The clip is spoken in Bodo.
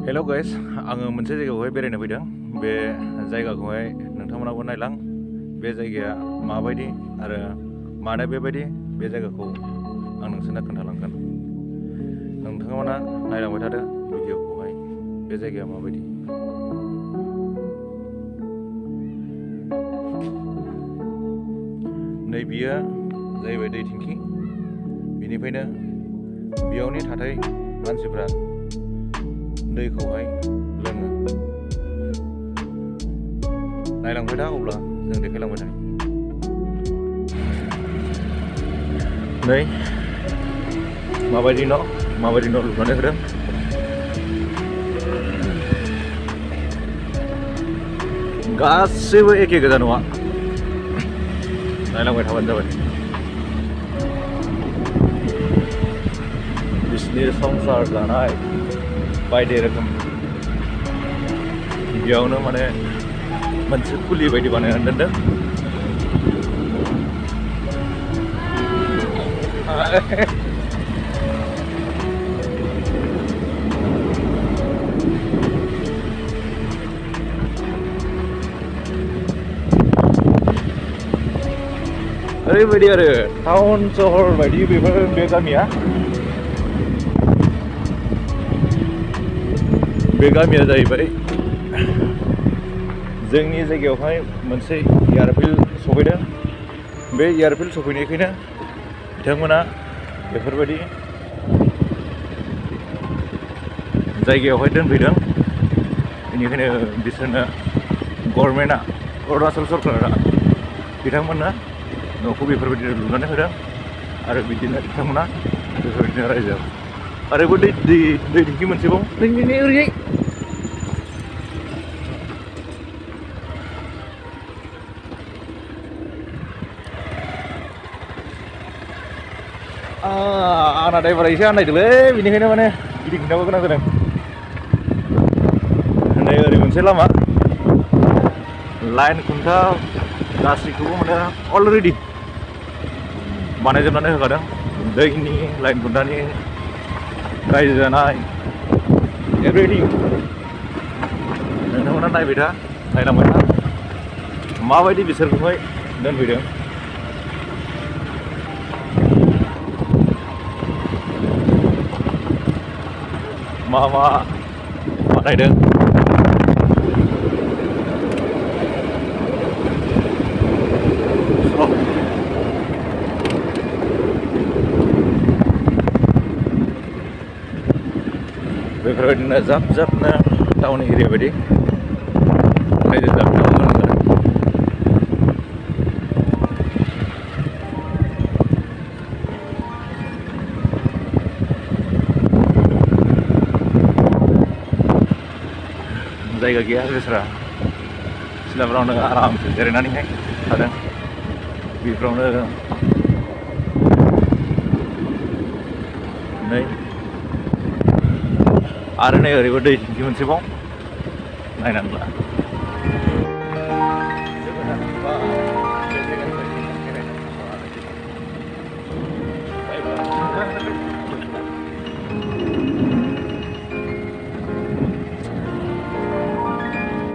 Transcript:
हेल' गाइस, आङो मोनसे जायगायावहाय बेरायनो फैदों। बे जायगाखौहाय नोंथांमोनाबो नायलां। बे जायगाया माबायदि आरो मानो बेबायदि बे जायगाखौ आं नोंसोरनो खोन्थालांगोन। नोंथांमोना नायलांबाय थादो भिडिअखौहाय। बे जायगाया माबायदि। नै बियो जाहैबाय दै टेंकि। बेनिफ्रायनो बेयावनि थाथाय मानसिफ्रा दैखौहाय लोङो। नायलांबाय था, अब्ला जों देखायलांबाय थानि। नै माबायदि न' लुनानै होदों। गासैबो एखे गोजा नङा, नायलांबाय थाबानो जाबाय। बिसिनि संसार जानाय बायदि रोखोम बेयावनो माने मोनसे खुलि बायदि बानायनानै दोनदों। ओरैबायदि आरो टाउन सहर बायदि बेफोर बे गामिया। बे गामिया जाहैबाय जोंनि जायगायावहाय मोनसे एयारफिल्ड सफैदों। बे एयारफिल्ड सफैनायखायनो बिथांमोना बेफोरबायदि जायगायावहाय दोनफैदों। बेनिखायनो बिसोरनो गभर्नमेन्टआ, अरुणाचल सरकारा बिथांमोननो न'खौ बेफोरबायदिनो लुनानै होदों। आरो बिदिनो बिथांमोना बेफोरबायदिनो रायजो। आरोबो दै टेंकि मोनसेबाव नैबे ओरैहाय। आंना ड्राइभारा एसे आन्दायदोंलै, बेनिखायनो माने गिदिंफिननांगौ गोनां जादों। नै ओरै मोनसे लामा, लाइन खुन्था गासैखौबो माने अलरेडि बानायजोबनानै होखादों। दैनि, लाइन खुन्थानि, रायजो जानाय एभ्रिथिं। नोंथांमोना नायबाय था, नायलांबाय था माबायदि बिसोरखौहाय दोनफैदों। मा बानायदों। बेफोरबायदिनो जाब जाबनो टाउन एरिया बायदि रायजो जाबनांगौ गोनां जादों। जायगा गैया बेसोरा, सिथ्लाफ्रावनो आरामसे जिरायनानैहाय थादों। बेफोरावनो नै आरो नै ओरैबो दै टेंकि मोनसेबाव, नायनानै ला।